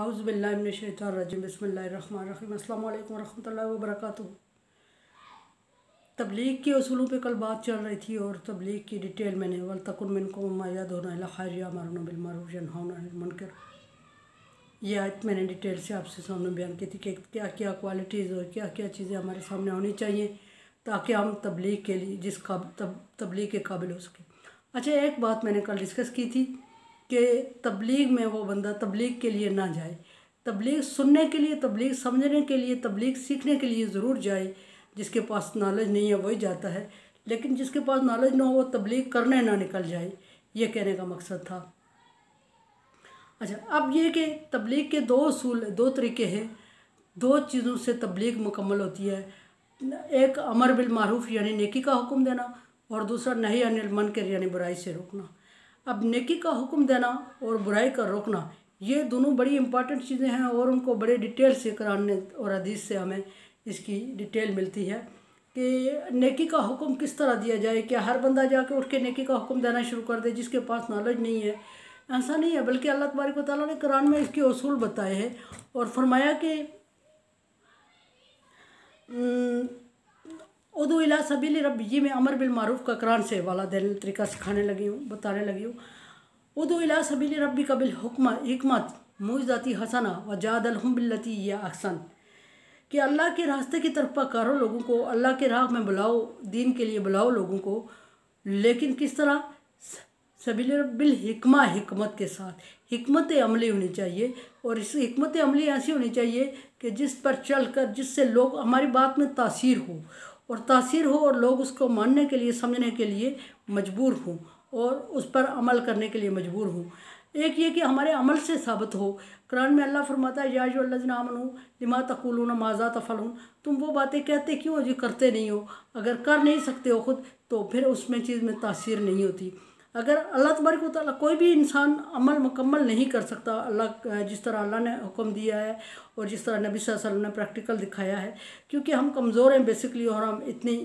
औज़ुबिल्लाहिमिनश्शैतानिर्रजीम बिस्मिल्लाहिर्रहमानिर्रहीम अस्सलामु अलैकुम वरहमतुल्लाहि वबरकातुहू। तबलीग के उसूलों पे कल बात चल रही थी और तबलीग की डिटेल मैंने वलतकुन मिनकुम उम्मतुन यदऊना इला खैर यअमुरूना बिल मअरूफ वयनहौना अनिल मुनकर, ये आयत मैंने डिटेल से आपसे सामने बयान की थी कि क्या क्या क्वालिटीज़ और क्या क्या चीज़ें हमारे सामने होनी चाहिए ताकि हम तबलीग के लिए तबलीग के काबिल हो सकें। अच्छा, एक बात मैंने कल डिस्कस की थी कि तबलीग में वो बंदा तबलीग के लिए ना जाए, तबलीग सुनने के लिए, तबलीग समझने के लिए, तबलीग सीखने के लिए ज़रूर जाए। जिसके पास नॉलेज नहीं है वही जाता है, लेकिन जिसके पास नॉलेज ना हो वो तबलीग करने ना निकल जाए, ये कहने का मकसद था। अच्छा, अब ये कि तबलीग के दो उसूल, दो तरीके हैं, दो चीज़ों से तबलीग मुकम्मल होती है। एक अमर बिल मारूफ यानी नेकी का हुक्म देना, और दूसरा नही अनिल मुनकर यानी बुराई से रोकना। अब नेकी का हुक्म देना और बुराई का रोकना, ये दोनों बड़ी इंपॉर्टेंट चीज़ें हैं और उनको बड़े डिटेल से कुरान और हदीस से हमें इसकी डिटेल मिलती है कि नेकी का हुक्म किस तरह दिया जाए। क्या हर बंदा जाके उठ के नेकी का हुक्म देना शुरू कर दे जिसके पास नॉलेज नहीं है? ऐसा नहीं है, बल्कि अल्लाह तबारक व तआला ने कुरान में इसके उसूल बताए हैं और फरमाया कि उदू इला सबील रब्बी में अमर बिल मारूफ का कुरान से वाला दिल तरीका सिखाने लगी हूँ, बताने लगी हूँ। उदू इला सबील रब्बी का बिल हिकमत मुइज़ाती हसना व जादलहुम बिल्लती या अहसन, कि अल्लाह के रास्ते की तरफ पकारो लोगों को, अल्लाह के राह में बुलाओ, दीन के लिए बुलाओ लोगों को, लेकिन किस तरह? सबील बिल हिकमा, हिकमत के साथ। हिकमत अमली होनी चाहिए और इस हिकमत अमली ऐसी होनी चाहिए कि जिस पर चल कर, जिससे लोग हमारी बात में तासीर हो और लोग उसको मानने के लिए, समझने के लिए मजबूर हों और उस पर अमल करने के लिए मजबूर हों। एक ये कि हमारे अमल से साबित हो। कुरान में अल्लाह फरमाता है या अय्युहल्लज़ीना आमनू लिमा तक़ूलूना माज़ा तफ़अलून, तुम वो बातें कहते क्यों हो जो करते नहीं हो। अगर कर नहीं सकते हो खुद तो फिर उसमें चीज़ में तासीर नहीं होती। अगर अल्लाह तबारक व तआला, कोई भी इंसान अमल मुकम्मल नहीं कर सकता अल्लाह जिस तरह अल्लाह ने हुक्म दिया है और जिस तरह नबी सल्लल्लाहु अलैहि वसल्लम ने प्रैक्टिकल दिखाया है, क्योंकि हम कमज़ोर हैं बेसिकली और हम इतनी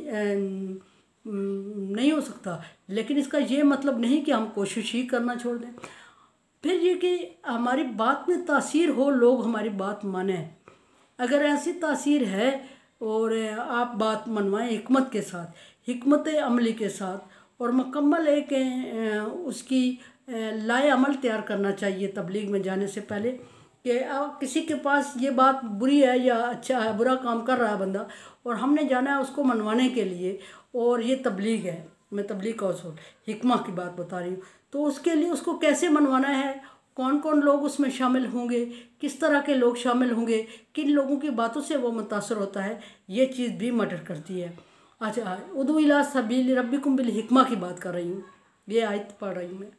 नहीं हो सकता। लेकिन इसका ये मतलब नहीं कि हम कोशिश ही करना छोड़ दें। फिर ये कि हमारी बात में तासीर हो, लोग हमारी बात माने। अगर ऐसी तासीर है और आप बात मनवाएं हिकमत के साथ, हिकमत अमली के साथ, और मुकम्मल एक उसकी लाए अमल तैयार करना चाहिए तबलीग में जाने से पहले कि किसी के पास ये बात बुरी है या अच्छा है, बुरा काम कर रहा है बंदा और हमने जाना है उसको मनवाने के लिए, और ये तबलीग है। मैं तबलीग का उसूल हिकमा की बात बता रही हूँ। तो उसके लिए उसको कैसे मनवाना है, कौन कौन लोग उसमें शामिल होंगे, किस तरह के लोग शामिल होंगे, किन लोगों की बातों से वो मुतासर होता है, ये चीज़ भी मैटर करती है। अच्छा, उदू इला सबील रब्बिकुम बिल हिकमा की बात कर रही हूँ, ये आयत पढ़ रही हूँ मैं।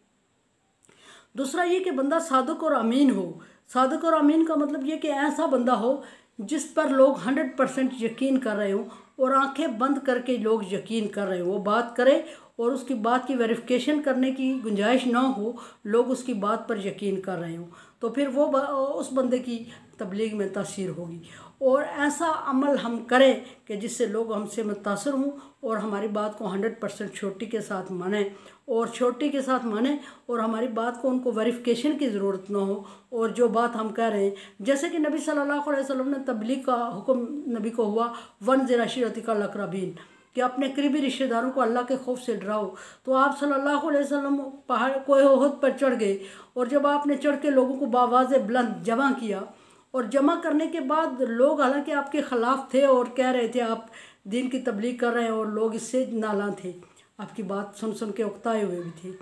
दूसरा ये कि बंदा सादक और अमीन हो। सादक और अमीन का मतलब ये कि ऐसा बंदा हो जिस पर लोग 100% यकीन कर रहे हों और आंखें बंद करके लोग यकीन कर रहे हो। वो बात करे और उसकी बात की वेरिफिकेशन करने की गुंजाइश ना हो, लोग उसकी बात पर यकीन कर रहे हों, तो फिर वो उस बंदे की तबलीग में तासीर होगी। और ऐसा अमल हम करें कि जिससे लोग हमसे मुतासर हों और हमारी बात को 100% छोटी के साथ माने, और छोटी के साथ माने और हमारी बात को उनको वेरिफिकेशन की ज़रूरत ना हो। और जो बात हम कह रहे हैं, जैसे कि नबी सल्लल्लाहु अलैहि वसल्लम ने तबलीग का हुक्म नबी को हुआ वन्ज़िर अशीरतिकल अक़रबीन, कि अपने करीबी रिश्तेदारों को अल्लाह के खौफ से डराओ। तो आप सल्लल्लाहु अलैहि वसल्लम पहाड़ कोह उहद पर चढ़ गए और जब आपने चढ़ के लोगों को बावाज़ बुलंद जमा किया, और जमा करने के बाद लोग हालांकि आपके ख़िलाफ़ थे और कह रहे थे आप दीन की तबलीग कर रहे हैं, और लोग इससे नाला थे, आपकी बात सुन सुन के उकताए हुए भी थे,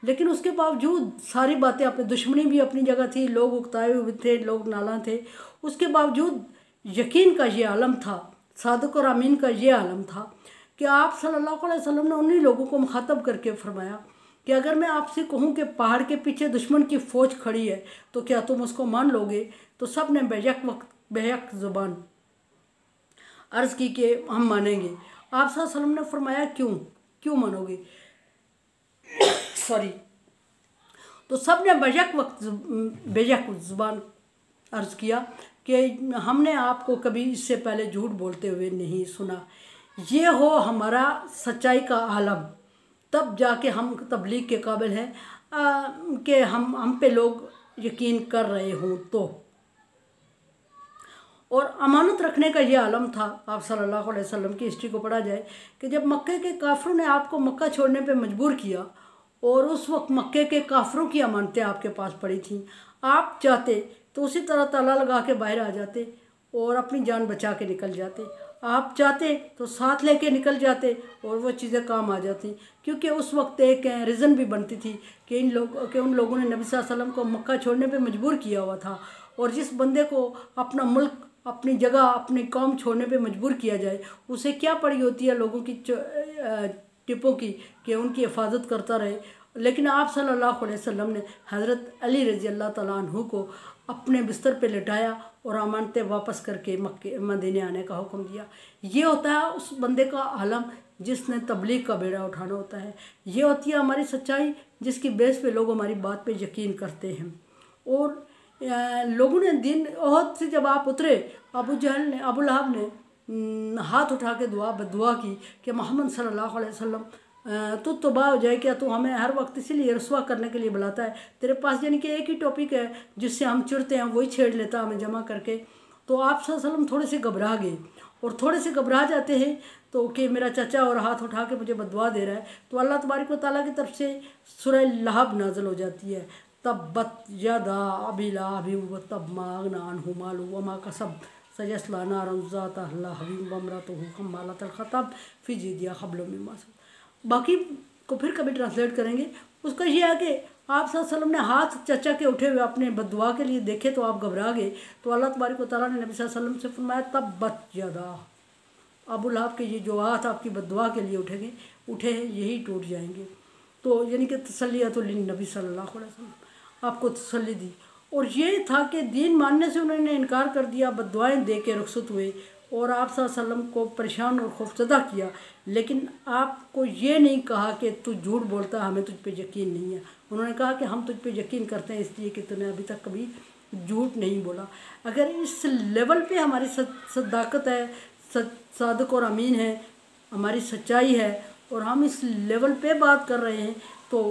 लेकिन उसके बावजूद सारी बातें, अपनी दुश्मनी भी अपनी जगह थी, लोग उकताए हुए थे, लोग नाला थे, उसके बावजूद यकीन का ये आलम था, सादक और अमीन का ये आलम था कि आप सल्लल्लाहु अलैहि वसल्लम ने उन्हीं लोगों को मुखातब करके फरमाया कि अगर मैं आपसे कहूँ कि पहाड़ के पीछे दुश्मन की फ़ौज खड़ी है तो क्या तुम उसको मान लोगे? तो सब ने बेयक ज़ुबान अर्ज़ की कि हम मानेंगे। आप सल्लल्लाहु अलैहि वसल्लम ने फरमाया क्यों मानोगे? सॉरी। तो सब ने बेयक ज़ुबान अर्ज़ किया कि हमने आपको कभी इससे पहले झूठ बोलते हुए नहीं सुना। ये हो हमारा सच्चाई का आलम, तब जाके हम तबलीग के काबिल हैं कि हम पे लोग यकीन कर रहे हों। तो और अमानत रखने का ये आलम था। आप सल्लल्लाहु अलैहि वसल्लम की हिस्ट्री को पढ़ा जाए कि जब मक्के के काफिरों ने आपको मक्का छोड़ने पे मजबूर किया और उस वक्त मक्के के काफिरों की अमानतें आपके पास पड़ी थीं, आप चाहते तो उसी तरह ताला लगा के बाहर आ जाते और अपनी जान बचा के निकल जाते। आप चाहते तो साथ लेके निकल जाते और वो चीज़ें काम आ जाती, क्योंकि उस वक्त एक रीज़न भी बनती थी कि उन लोगों ने नबी सल्लल्लाहु अलैहि वसल्लम को मक्का छोड़ने पे मजबूर किया हुआ था। और जिस बंदे को अपना मुल्क, अपनी जगह, अपनी कौम छोड़ने पे मजबूर किया जाए, उसे क्या पड़ी होती है लोगों की टिपों की कि उनकी हिफाजत करता रहे। लेकिन आप सल्लल्लाहु अलैहि वसल्लम ने हज़रत अली रज़ी अल्लाह तआला अन्हु को अपने बिस्तर पे लिटाया और अमानतें वापस करके मदीने आने का हुक्म दिया। ये होता है उस बंदे का आलम जिसने तबलीग का बेड़ा उठाना होता है। ये होती है हमारी सच्चाई जिसकी बेस पे लोग हमारी बात पे यकीन करते हैं। और लोगों ने दिन ओहद से जब आप उतरे, अबू लहब ने हाथ उठा के दुआ की कि मोहम्मद सल्लल्लाहु अलैहि वसल्लम तू तबाह हो जाए क्या, तू हमें हर वक्त इसीलिए रसवा करने के लिए बुलाता है, तेरे पास यानी कि एक ही टॉपिक है जिससे हम चिढ़ते हैं, वही छेड़ लेता हमें जमा करके। तो आप सल्लल्लाहु अलैहि वसल्लम थोड़े से घबरा गए, और थोड़े से घबरा जाते हैं तो कि मेरा चाचा और हाथ उठा के मुझे बदुआ दे रहा है, तो अल्लाह तबारक व तआला की तरफ से सूरह लहब नाज़िल हो जाती है। तब्बत यदा अबी लहब व तब मा अगना अन्हु मालुहु व मा कसब सयस्ला नारन ज़ाता लहब वम्रअतुहु हम्मालतल हतब फ़ी जिदिहा हब्लुम मिन मसद। बाकी को फिर कभी ट्रांसलेट करेंगे। उसका ये है कि आप सल्लल्लाहु अलैहि वसल्लम ने हाथ चचा के उठे हुए अपने बदुआ के लिए देखे तो आप घबरा गए, तो अल्लाह तबारक व तआला ने नबी सल्लल्लाहु अलैहि वसल्लम से फरमाया तब्बत यदा, अबू लहब के ये जो हाथ आपकी बदुआ के लिए उठे हैं यही टूट जाएंगे। तो यानी कि तसल्लियतुल नबी सल्लल्लाहु अलैहि वसल्लम, आपको तसल्ली दी। और ये था कि दीन मानने से उन्होंने इनकार कर दिया, बदुआएँ दे के रुखसत हुए और आप सल्लल्लाहु अलैहि वसल्लम को परेशान और खौफजदा किया। लेकिन आपको ये नहीं कहा कि तू झूठ बोलता, हमें तुझ पे यकीन नहीं है। उन्होंने कहा कि हम तुझ पे यकीन करते हैं इसलिए कि तूने अभी तक कभी झूठ नहीं बोला। अगर इस लेवल पे हमारी सदाकत है, सादिक और अमीन है, हमारी सच्चाई है, और हम इस लेवल पे बात कर रहे हैं, तो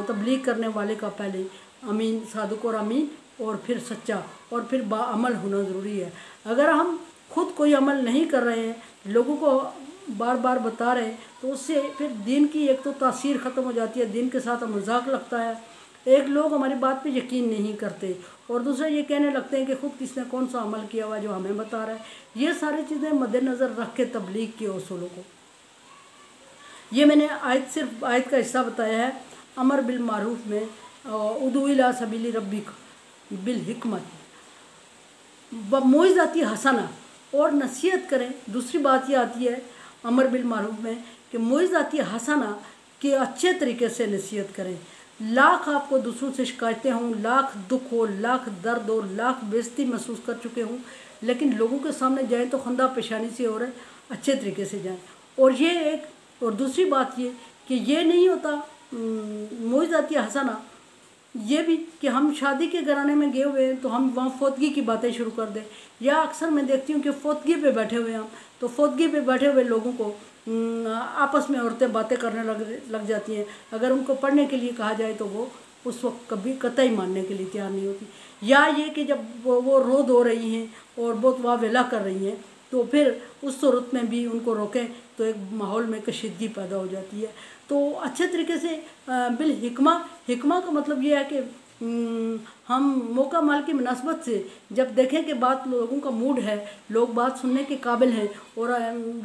तबलीग करने वाले का पहले अमीन, सादिक और अमीन, और फिर सच्चा, और फिर बाअमल होना ज़रूरी है। अगर हम खुद कोई अमल नहीं कर रहे हैं, लोगों को बार बार बता रहे हैं, तो उससे फिर दीन की एक तो तासीर ख़त्म हो जाती है, दीन के साथ मजाक लगता है। एक लोग हमारी बात पे यकीन नहीं करते, और दूसरा ये कहने लगते हैं कि ख़ुद किसने कौन सा अमल किया हुआ जो हमें बता रहा है। ये सारी चीज़ें मद्देनज़र रख के तबलीग के उसूलों को, ये मैंने सिर्फ आयत का हिस्सा बताया है। अमर बिल मारूफ में उदू इला सबीली रब्बिक बिल हिकमत व मौइज़ाती हसना, और नसीहत करें। दूसरी बात ये आती है अमर बिल मारूफ में कि मौइज़ाती हसना के अच्छे तरीके से नसीहत करें। लाख आपको दूसरों से शिकायतें हों, लाख दुख हो, लाख दर्द हो, लाख बेइज्जती महसूस कर चुके हों, लेकिन लोगों के सामने जाएं तो खंदा पेशानी से और अच्छे तरीके से जाएं। और ये एक, और दूसरी बात ये कि ये नहीं होता मौइज़ाती हसना ये भी कि हम शादी के घराने में गए हुए हैं तो हम वहाँ फोतगी की बातें शुरू कर दें। या अक्सर मैं देखती हूँ कि फोतगी पे बैठे हुए हम, तो फोतगी पे बैठे हुए लोगों को आपस में औरतें बातें करने लग जाती हैं। अगर उनको पढ़ने के लिए कहा जाए तो वो उस वक्त कभी कतई मानने के लिए तैयार नहीं होती। या ये कि जब वो रो धो रही हैं और बहुत वाह वेला कर रही हैं, तो फिर उस सूरत में भी उनको रोकें तो एक माहौल में कशीदगी पैदा हो जाती है। तो अच्छे तरीके से बिल हिकमा का मतलब ये है कि हम मौका माल की मुनासबत से जब देखें कि बात लोगों का मूड है, लोग बात सुनने के काबिल हैं और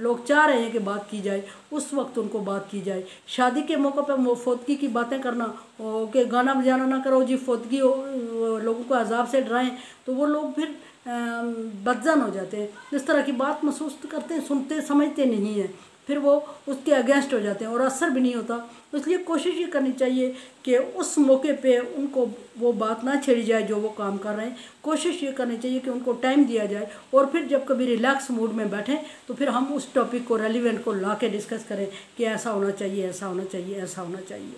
लोग चाह रहे हैं कि बात की जाए, उस वक्त उनको बात की जाए। शादी के मौके पर फोतगी की बातें करना कि गाना बजाना ना करो जी, फोतगी लोगों को अजाब से डराएं, तो वो लोग फिर बदजन हो जाते हैं। इस तरह की बात महसूस करते हैं, सुनते समझते नहीं हैं, फिर वो उसके अगेंस्ट हो जाते हैं और असर भी नहीं होता। इसलिए कोशिश ये करनी चाहिए कि उस मौके पे उनको वो बात ना छेड़ी जाए जो वो काम कर रहे हैं। कोशिश ये करनी चाहिए कि उनको टाइम दिया जाए, और फिर जब कभी रिलैक्स मूड में बैठें तो फिर हम उस टॉपिक को, रेलिवेंट को ला के डिस्कस करें कि ऐसा होना चाहिए, ऐसा होना चाहिए, ऐसा होना चाहिए।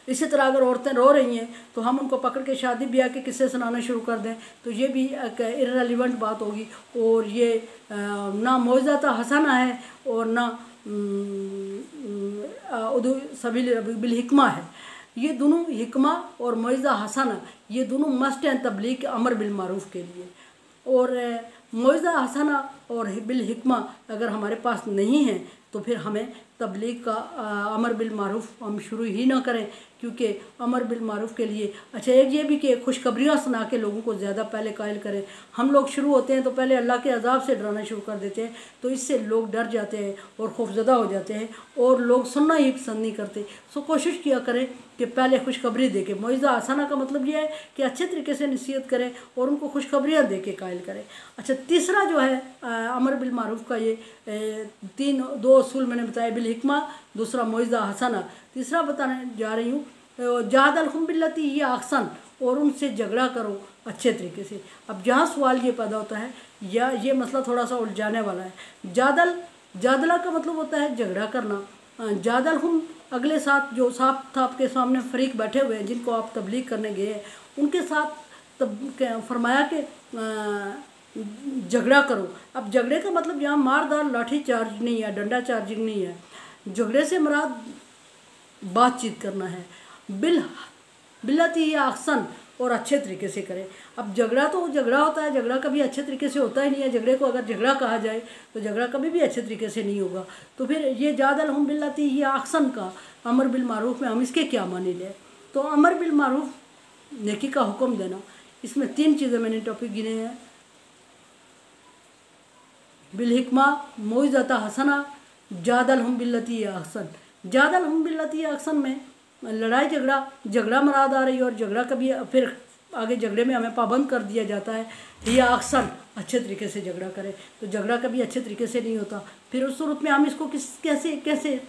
इसी तरह अगर औरतें रो रही हैं तो हम उनको पकड़ के शादी ब्याह के किस्से सुनाना शुरू कर दें तो ये भी एक इर्रेलेवेंट बात होगी, और ये ना मौइज़ाता हसना है और ना उदू सबील बिल हिकमा है। ये दोनों हिकमा और मौइज़ा हसना ये दोनों मस्ट हैं तबलीग के अमर बिल मारूफ के लिए। और मौइज़ा हसना और बिल हिकमा अगर हमारे पास नहीं है तो फिर हमें तबलीग का अमर बिल मारूफ़ हम शुरू ही ना करें, क्योंकि अमर बिल मारूफ़ के लिए अच्छा एक ये भी कि खुशखबरियाँ सुना के लोगों को ज़्यादा पहले कायल करें। हम लोग शुरू होते हैं तो पहले अल्लाह के अज़ाब से डराना शुरू कर देते हैं, तो इससे लोग डर जाते हैं और खौफज़दा हो जाते हैं और लोग सुनना ही पसंद नहीं करते। सो कोशिश किया करें कि पहले खुशखबरी दे के, मौइज़ा हसना का मतलब यह है कि अच्छे तरीके से नसीहत करें और उनको खुशखबरियाँ दे के कायल करें। अच्छा तीसरा जो है अमर बिल मारूफ़ का ये दो असूल मैंने बताया, बिल हिकमा, दूसरा मौइज़ा हसना, तीसरा बताने जा रही हूँ जहादल हम बिल्लती ये अहसन, और उनसे झगड़ा करो अच्छे तरीके से। अब जहाँ सवाल ये पैदा होता है या ये मसला थोड़ा सा उलझाने वाला है। जादला का मतलब होता है झगड़ा करना। जादल हम अगले साथ जो साथ आपके सामने फरीक बैठे हुए हैं जिनको आप तबलीग करने गए हैं उनके साथ फरमाया कि झगड़ा करो। अब झगड़े का मतलब यहाँ मारदार लाठी चार्ज नहीं है, डंडा चार्जिंग नहीं है। झगड़े से मुराद बातचीत करना है। बिल्लती या अहसन, और अच्छे तरीके से करें। अब झगड़ा तो झगड़ा होता है, झगड़ा कभी अच्छे तरीके से होता ही नहीं है। झगड़े को अगर झगड़ा कहा जाए तो झगड़ा कभी भी अच्छे तरीके से नहीं होगा। तो फिर ये जादल हम बिल्लती या अहसन का अमर बिल मारूफ़ में हम इसके क्या मानी लें? तो अमर बिल मारूफ़ नेकी का हुक्म देना, इसमें 3 चीज़ें मैंने टॉपिक गिने हैं, बिल हिकमा, मौइज़ा हसना, जादल हम बिल्लती या अहसन। जादल हम बिल्लती या अहसन में लड़ाई झगड़ा मराद आ रही है और झगड़ा कभी फिर आगे झगड़े में हमें पाबंद कर दिया जाता है या अक्सर अच्छे तरीके से झगड़ा करें, तो झगड़ा कभी अच्छे तरीके से नहीं होता। फिर उस सूरत में हम इसको कैसे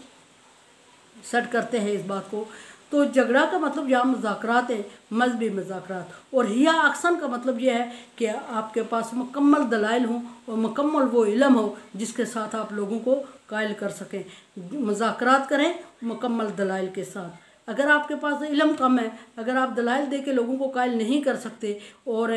सेट करते हैं इस बात को? तो झगड़ा का मतलब यहाँ मुज़ाकरात है, मजहबी मुज़ाकरात, और हिया अक्सन का मतलब यह है कि आपके पास मुकम्मल दलाइल हों और मुकम्मल वो इल्म हो जिसके साथ आप लोगों को कायल कर सकें। मुज़ाकरात करें मुकम्मल दलाइल के साथ। अगर आपके पास इल्म कम है, अगर आप दलाइल दे के लोगों को कायल नहीं कर सकते, और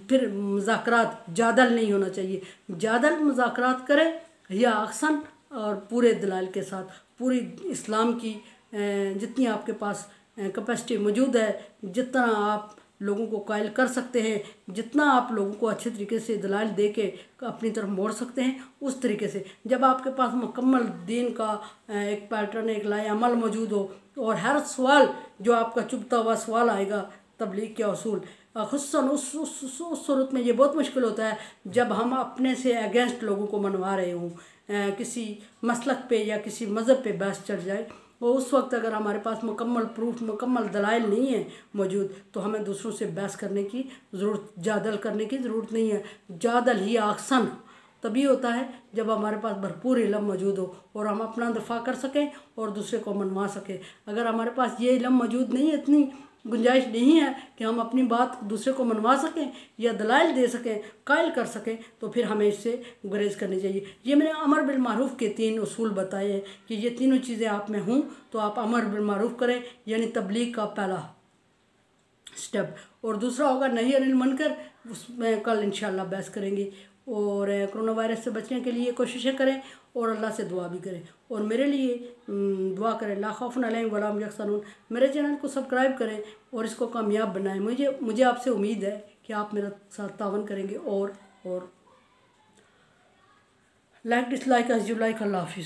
फिर मुज़ाकरात जादल नहीं होना चाहिए। जादल मुज़ाकरात करें या अक्सन और पूरे दलाइल के साथ, पूरी इस्लाम की जितनी आपके पास कैपेसिटी मौजूद है, जितना आप लोगों को कायल कर सकते हैं, जितना आप लोगों को अच्छे तरीके से दलाइल दे के अपनी तरफ मोड़ सकते हैं, उस तरीके से जब आपके पास मुकम्मल दीन का एक पैटर्न, एक लाए अमल मौजूद हो, और हर सवाल जो आपका चुभता हुआ सवाल आएगा तबलीग के असूल, खुसूसन उस सूरत में ये बहुत मुश्किल होता है जब हम अपने से अगेंस्ट लोगों को मनवा रहे हों, किसी मसलक पे या किसी मज़हब पे बहस चढ़ जाए, और उस वक्त अगर हमारे पास मुकम्मल प्रूफ, मुकम्मल दलाइल नहीं है मौजूद, तो हमें दूसरों से बहस करने की ज़रूरत, जादल करने की ज़रूरत नहीं है। जादल ही अक्सन तभी होता है जब हमारे पास भरपूर इल्म मौजूद हो और हम अपना दफ़ा कर सकें और दूसरे को मनवा सकें। अगर हमारे पास ये इल्म मौजूद नहीं है, इतनी गुंजाइश नहीं है कि हम अपनी बात दूसरे को मनवा सकें या दलाइल दे सकें, कायल कर सकें, तो फिर हमें इससे गुरेज करनी चाहिए। ये मैंने अमर बिल मारूफ़ के 3 उसूल बताए हैं कि ये तीनों चीज़ें आप में हों तो आप अमर बिल मारूफ़ करें, यानी तबलीग का पहला स्टेप, और दूसरा होगा नही अनिल मुनकर, उसमें कल इंशाअल्लाह बहस करेंगे। और कोरोना वायरस से बचने के लिए कोशिशें करें और अल्लाह से दुआ भी करें, और मेरे लिए दुआ करें। ला खौफुन अलैहिम वला हुम यहज़नून। मेरे चैनल को सब्सक्राइब करें और इसको कामयाब बनाएं। मुझे आपसे उम्मीद है कि आप मेरे साथ तावन करेंगे, और like dislike as you like. अल्लाह हाफ़िज़।